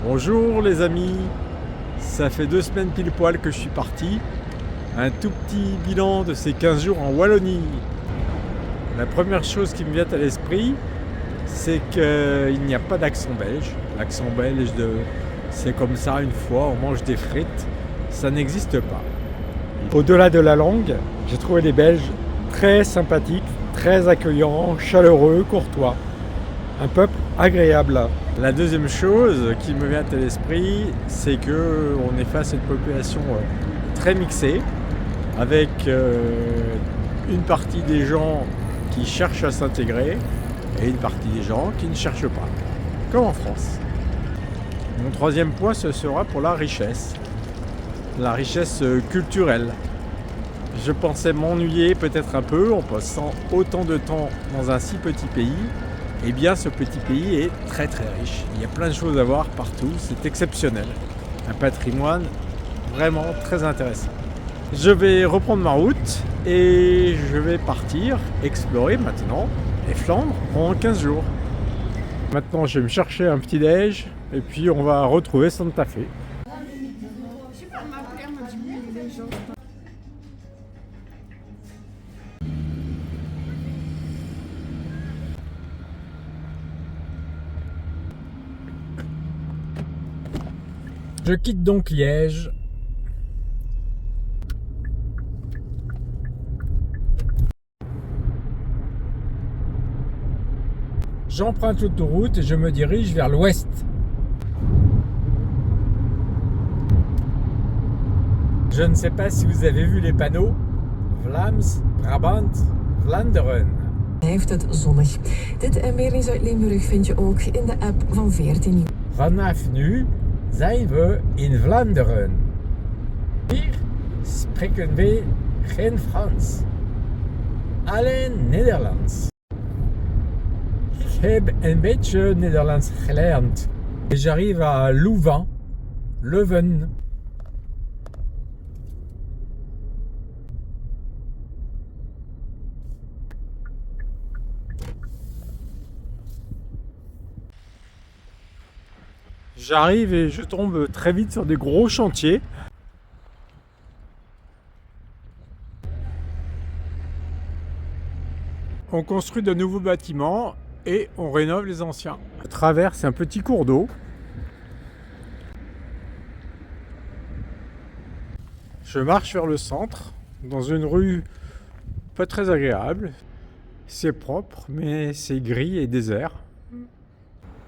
Bonjour les amis, ça fait 2 semaines pile poil que je suis parti. Un tout petit bilan de ces 15 jours en Wallonie. La première chose qui me vient à l'esprit, c'est qu'il n'y a pas d'accent belge. L'accent belge, c'est comme ça une fois, on mange des frites, ça n'existe pas. Au-delà de la langue, j'ai trouvé les Belges très sympathiques, très accueillants, chaleureux, courtois. Un peuple agréable. La deuxième chose qui me vient à l'esprit, c'est qu'on est face à une population très mixée, avec une partie des gens qui cherchent à s'intégrer et une partie des gens qui ne cherchent pas, comme en France. Mon troisième point, ce sera pour la richesse culturelle. Je pensais m'ennuyer peut-être un peu en passant autant de temps dans un si petit pays. Eh bien, ce petit pays est très très riche. Il y a plein de choses à voir partout, c'est exceptionnel. Un patrimoine vraiment très intéressant. Je vais reprendre ma route et je vais partir explorer maintenant les Flandres en 15 jours. Maintenant, je vais me chercher un petit déj et puis on va retrouver Santa Fe. Je quitte donc Liège. J'emprunte l'autoroute et je me dirige vers l'ouest. Je ne sais pas si vous avez vu les panneaux Vlaams, Brabant, Vlaanderen. Blijft het zonnig. Dit en meer in Zuid-Limburg vind je ook in de app van 14. Vanaf nu zijn we in Vlaanderen. Hier spreken we geen Frans, alleen Nederlands. Ik heb een beetje Nederlands gelernd. Et j'arrive à Leuven. J'arrive et je tombe très vite sur des gros chantiers. On construit de nouveaux bâtiments et on rénove les anciens. À travers, c'est un petit cours d'eau. Je marche vers le centre, dans une rue pas très agréable. C'est propre, mais c'est gris et désert.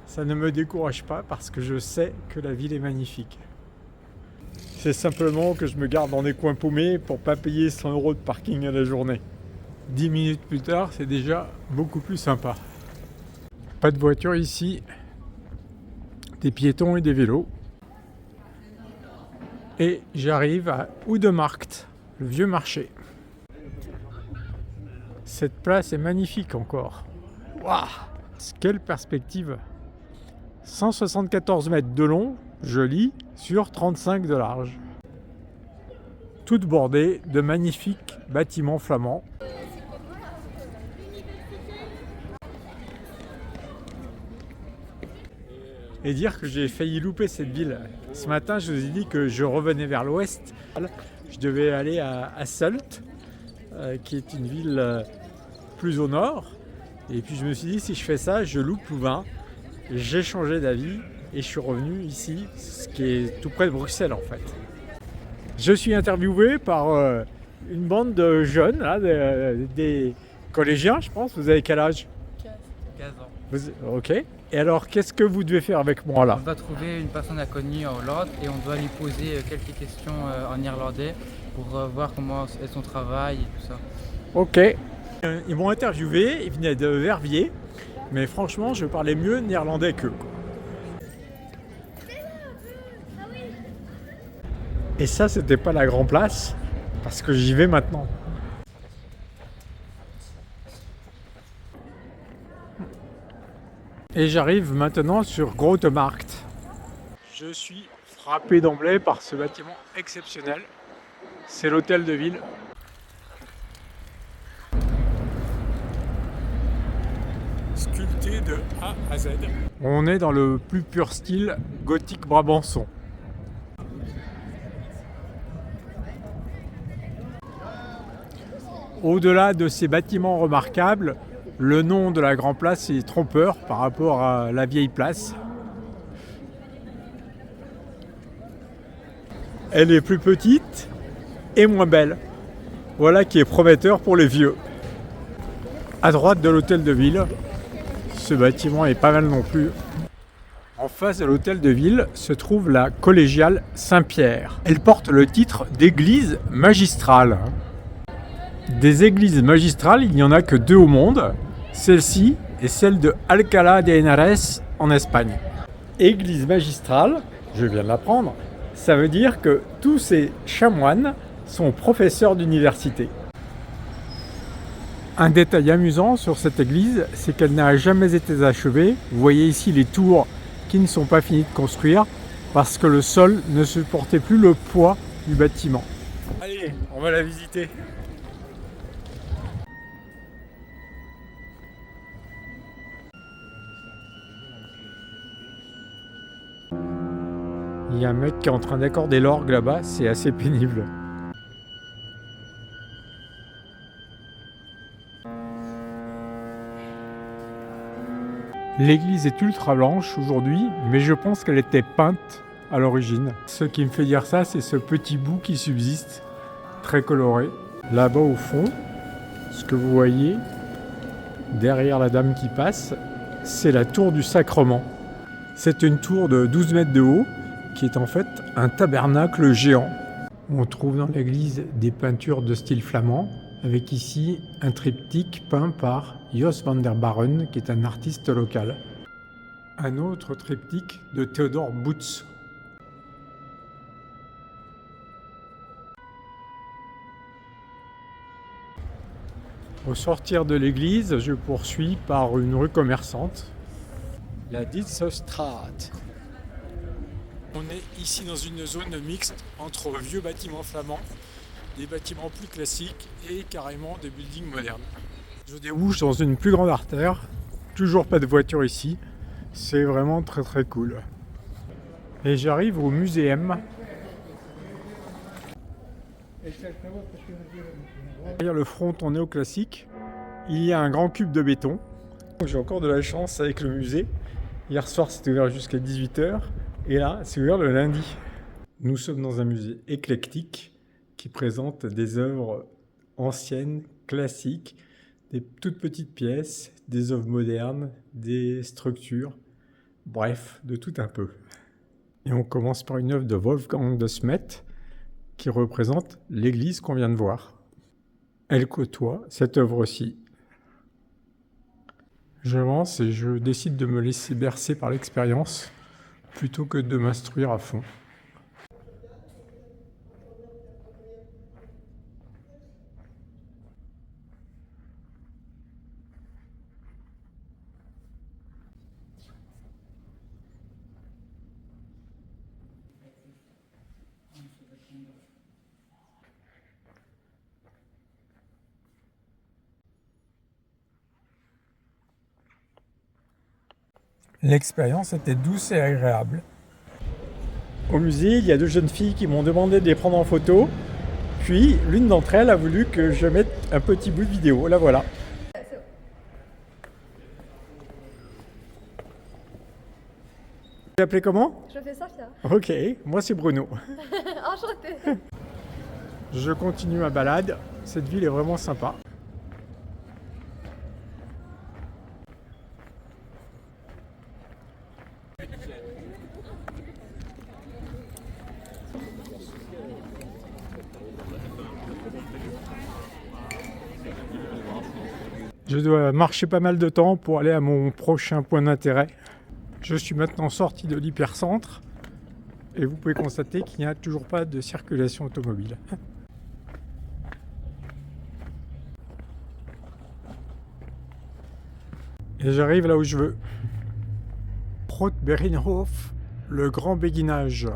Ça ne me décourage pas parce que je sais que la ville est magnifique. C'est simplement que je me garde dans des coins paumés pour pas payer 100 € de parking à la journée. 10 minutes plus tard, c'est déjà beaucoup plus sympa. Pas de voiture ici, des piétons et des vélos. Et j'arrive à Oudemarkt, le vieux marché. Cette place est magnifique encore. Waouh! Quelle perspective! 174 mètres de long, joli, sur 35 de large. Toute bordée de magnifiques bâtiments flamands. Et dire que j'ai failli louper cette ville. Ce matin, je vous ai dit que je revenais vers l'ouest. Je devais aller à Sult, qui est une ville plus au nord. Et puis je me suis dit, si je fais ça, je loupe Louvain. J'ai changé d'avis et je suis revenu ici, ce qui est tout près de Bruxelles en fait. Je suis interviewé par une bande de jeunes, là, des collégiens, je pense. Vous avez quel âge? 15 ans. Ok. Et alors, qu'est-ce que vous devez faire avec moi là? On doit trouver une personne inconnue en Hollande et on doit lui poser quelques questions en irlandais pour voir comment est son travail et tout ça. Ok. Ils m'ont interviewé, ils venaient de Verviers, mais franchement, je parlais mieux néerlandais qu'eux. Et ça, c'était pas la grande place, parce que j'y vais maintenant. Et j'arrive maintenant sur Grotemarkt. Je suis frappé d'emblée par ce bâtiment exceptionnel. C'est l'hôtel de ville. Sculpté visiter de A à Z. On est dans le plus pur style gothique brabançon. Au-delà de ces bâtiments remarquables, le nom de la Grand Place est trompeur par rapport à la vieille place. Elle est plus petite et moins belle. Voilà qui est prometteur pour les vieux. À droite de l'hôtel de ville, ce bâtiment est pas mal non plus. En face de l'hôtel de ville se trouve la collégiale Saint-Pierre. Elle porte le titre d'église magistrale. Des églises magistrales, il n'y en a que 2 au monde. Celle-ci est celle de Alcalá de Henares en Espagne. Église magistrale, je viens de l'apprendre, ça veut dire que tous ces chanoines sont professeurs d'université. Un détail amusant sur cette église, c'est qu'elle n'a jamais été achevée. Vous voyez ici les tours qui ne sont pas finies de construire parce que le sol ne supportait plus le poids du bâtiment. Allez, on va la visiter. Il y a un mec qui est en train d'accorder l'orgue là-bas, c'est assez pénible. L'église est ultra blanche aujourd'hui, mais je pense qu'elle était peinte à l'origine. Ce qui me fait dire ça, c'est ce petit bout qui subsiste, très coloré. Là-bas au fond, ce que vous voyez, derrière la dame qui passe, c'est la tour du Sacrement. C'est une tour de 12 mètres de haut, qui est en fait un tabernacle géant. On trouve dans l'église des peintures de style flamand, avec ici un triptyque peint par Jos van der Baren, qui est un artiste local. Un autre triptyque de Theodor Butz. Au sortir de l'église, je poursuis par une rue commerçante, la Ditsestraat. On est ici dans une zone mixte entre vieux bâtiments flamands, des bâtiments plus classiques et carrément des buildings modernes. Je débouche dans une plus grande artère, toujours pas de voiture ici, c'est vraiment très très cool. Et j'arrive au muséum. Derrière le fronton néoclassique, il y a un grand cube de béton. J'ai encore de la chance avec le musée. Hier soir c'était ouvert jusqu'à 18h et là c'est ouvert le lundi. Nous sommes dans un musée éclectique qui présente des œuvres anciennes, classiques, des toutes petites pièces, des œuvres modernes, des structures, bref, de tout un peu. Et on commence par une œuvre de Wolfgang de Smet qui représente l'église qu'on vient de voir. Elle côtoie cette œuvre-ci. J'avance et je décide de me laisser bercer par l'expérience plutôt que de m'instruire à fond. L'expérience était douce et agréable. Au musée, il y a 2 jeunes filles qui m'ont demandé de les prendre en photo. Puis, l'une d'entre elles a voulu que je mette un petit bout de vidéo. La voilà. Tu t'appelles comment ? Je fais Safia. Ok, moi c'est Bruno. Enchantée. Je continue ma balade. Cette ville est vraiment sympa. Je dois marcher pas mal de temps pour aller à mon prochain point d'intérêt. Je suis maintenant sorti de l'hypercentre et vous pouvez constater qu'il n'y a toujours pas de circulation automobile. Et j'arrive là où je veux. Groot-Berrienhof, le grand béguinage.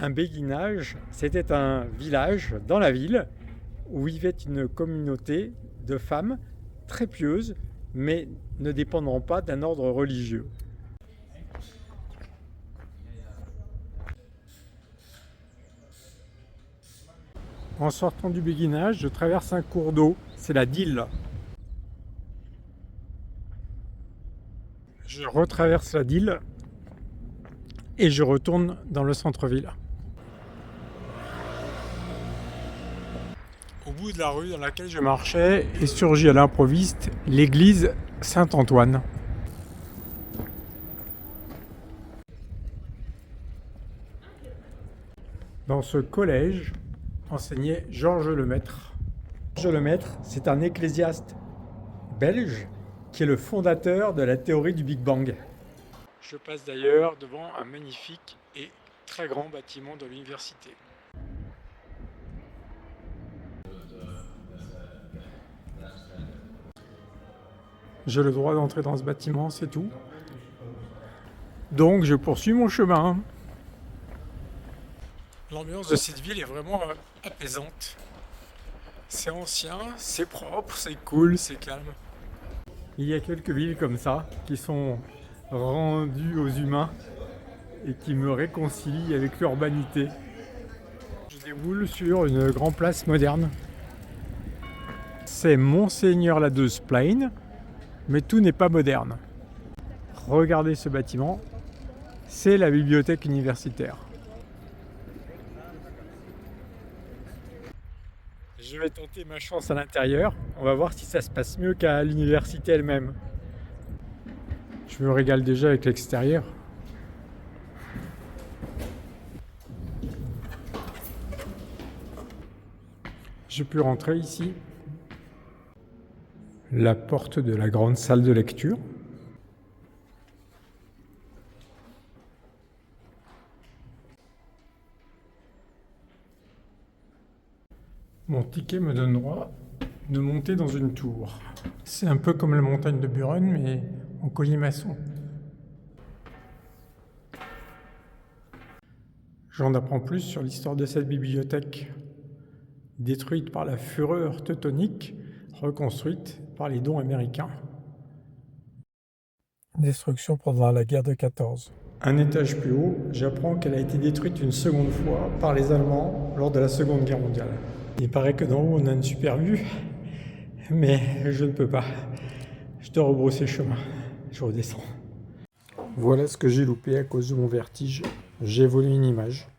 Un béguinage, c'était un village dans la ville où vivait une communauté de femmes très pieuses, mais ne dépendant pas d'un ordre religieux. En sortant du béguinage, je traverse un cours d'eau, c'est la Dyle. Je retraverse la Dyle et je retourne dans le centre-ville. Au bout de la rue dans laquelle je marchais est surgie à l'improviste l'église Saint-Antoine. Dans ce collège enseignait Georges Lemaître. Georges Lemaître, c'est un ecclésiaste belge qui est le fondateur de la théorie du Big Bang. Je passe d'ailleurs devant un magnifique et très grand bâtiment de l'université. J'ai le droit d'entrer dans ce bâtiment, c'est tout. Donc je poursuis mon chemin. L'ambiance de cette ville est vraiment apaisante. C'est ancien, c'est propre, c'est cool, c'est calme. Il y a quelques villes comme ça qui sont rendues aux humains et qui me réconcilient avec l'urbanité. Je déboule sur une grande place moderne. C'est Monseigneur Ladeuse Plaine, mais tout n'est pas moderne. Regardez ce bâtiment, c'est la bibliothèque universitaire. Je vais tenter ma chance à l'intérieur. On va voir si ça se passe mieux qu'à l'université elle-même. Je me régale déjà avec l'extérieur. J'ai pu rentrer ici. La porte de la grande salle de lecture. Mon ticket me donne droit de monter dans une tour. C'est un peu comme la montagne de Buren, mais en colimaçon. J'en apprends plus sur l'histoire de cette bibliothèque, détruite par la fureur teutonique, reconstruite par les dons américains. Destruction pendant la guerre de 14. Un étage plus haut, j'apprends qu'elle a été détruite une seconde fois par les Allemands lors de la Seconde Guerre mondiale. Il paraît que d'en haut on a une super vue, mais je ne peux pas. Je dois rebrousser chemin. Je redescends. Voilà ce que j'ai loupé à cause de mon vertige. J'ai volé une image.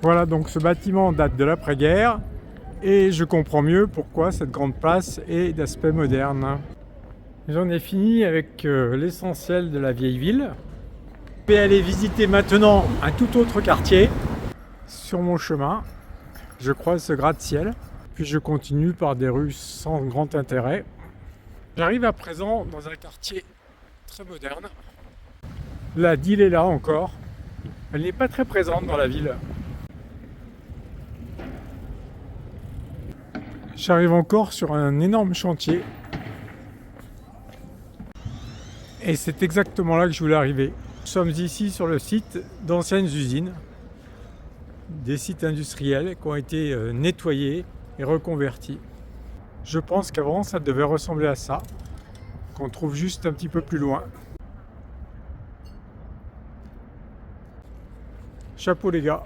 Voilà, donc ce bâtiment date de l'après-guerre et je comprends mieux pourquoi cette grande place est d'aspect moderne. J'en ai fini avec l'essentiel de la vieille ville. Je vais aller visiter maintenant un tout autre quartier. Sur mon chemin, je croise ce gratte-ciel, puis je continue par des rues sans grand intérêt. J'arrive à présent dans un quartier très moderne. La Dyle est là encore. Elle n'est pas très présente dans la ville. J'arrive encore sur un énorme chantier. Et c'est exactement là que je voulais arriver. Nous sommes ici sur le site d'anciennes usines. Des sites industriels qui ont été nettoyés et reconvertis. Je pense qu'avant ça devait ressembler à ça, qu'on trouve juste un petit peu plus loin. Chapeau les gars.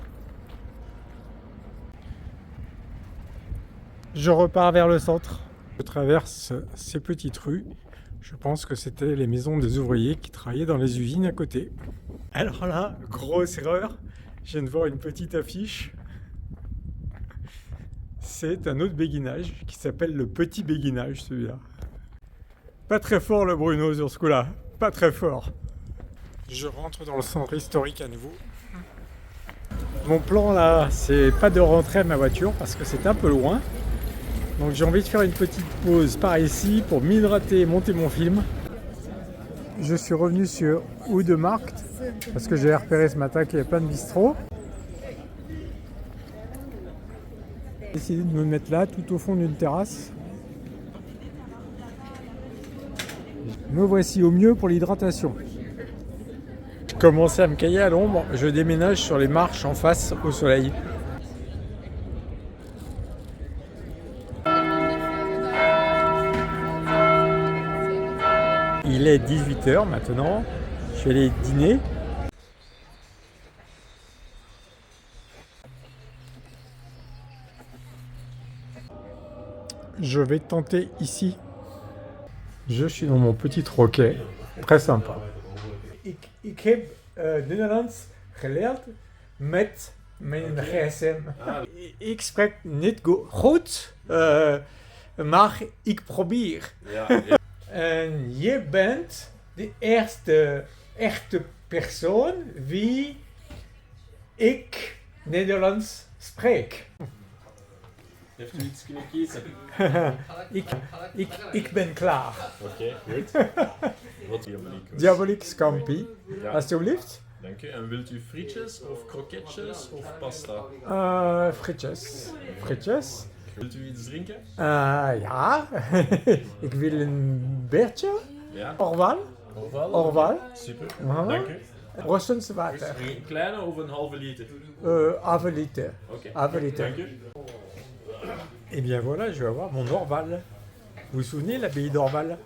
Je repars vers le centre. Je traverse ces petites rues. Je pense que c'était les maisons des ouvriers qui travaillaient dans les usines à côté. Alors là, grosse erreur. Je viens de voir une petite affiche. C'est un autre béguinage qui s'appelle le petit béguinage, celui-là. Pas très fort le Bruno sur ce coup-là. Pas très fort. Je rentre dans le centre historique à nouveau. Mon plan là, c'est pas de rentrer à ma voiture parce que c'est un peu loin. Donc j'ai envie de faire une petite pause par ici pour m'hydrater et monter mon film. Je suis revenu sur Oudemarkt parce que j'ai repéré ce matin qu'il y avait plein de bistrots. J'ai décidé de me mettre là, tout au fond d'une terrasse. Me voici au mieux pour l'hydratation. commencé à me cailler à l'ombre, je déménage sur les marches en face au soleil. Il est 18h maintenant, je vais aller dîner. Je vais tenter ici. Je suis dans mon petit troquet, très sympa. Ik heb Nederlands geleerd met mijn gsm. Ik spreek niet goed, maar ik probeer. En je bent de eerste echte persoon wie ik Nederlands spreek. Heeft u iets kunnen kiezen? Ik ben klaar. Oké, goed. Wat diaboliek was. Diaboliek scampi, Ja, alsjeblieft. dank u. En wilt u frietjes of kroketjes of pasta? Frietjes. Frietjes. Wilt u iets drinken? Ja, ik wil een beetje. Ja. Orval. Orval. Super, Aha. dank u. Roostens water. Een kleine of een halve liter? Halve liter. Oké, Halve liter. dank u. Et bien voilà, je vais avoir mon Orval. Vous vous souvenez, l'abbaye d'Orval?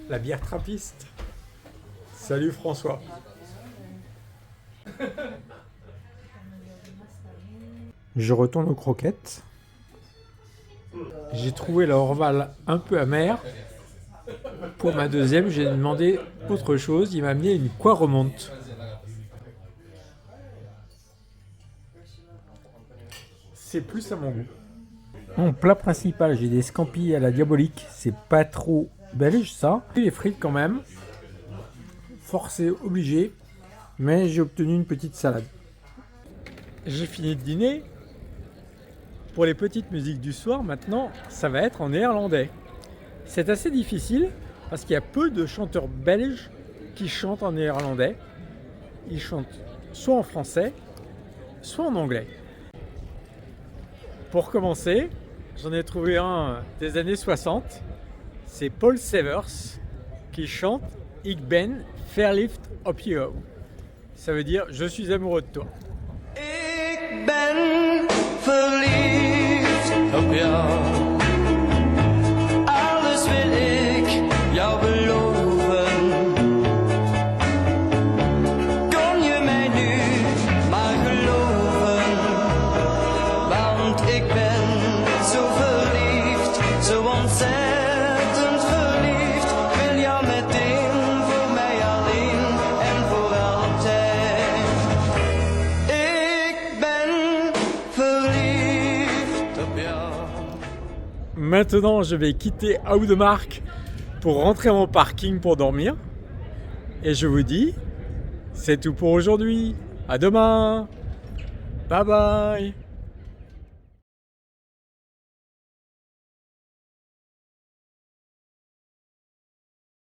La bière trappiste. Salut François. Je retourne aux croquettes. J'ai trouvé la Orval un peu amère. Pour ma deuxième, j'ai demandé autre chose. Il m'a amené une quoi remonte. C'est plus à mon goût. Mon plat principal, j'ai des scampis à la diabolique. C'est pas trop belge ça. Et les frites quand même. Forcé, obligé. Mais j'ai obtenu une petite salade. J'ai fini de dîner. Pour les petites musiques du soir, maintenant, ça va être en néerlandais. C'est assez difficile parce qu'il y a peu de chanteurs belges qui chantent en néerlandais. Ils chantent soit en français, soit en anglais. Pour commencer, j'en ai trouvé un des années 60. C'est Paul Severs qui chante Ik ben verliefd op jou. Ça veut dire je suis amoureux de toi. Ik ben verliefd op jou. Alles wil ik jou beloven. Kon je mij nu maar geloven? Want ik ben zo verliefd, zo ontzettend verliefd. Wil jou meteen voor mij alleen en voor altijd. Ik ben verliefd op jou. Maintenant, je vais quitter Oudemark pour rentrer en parking pour dormir. Et je vous dis, c'est tout pour aujourd'hui. À demain. Bye bye.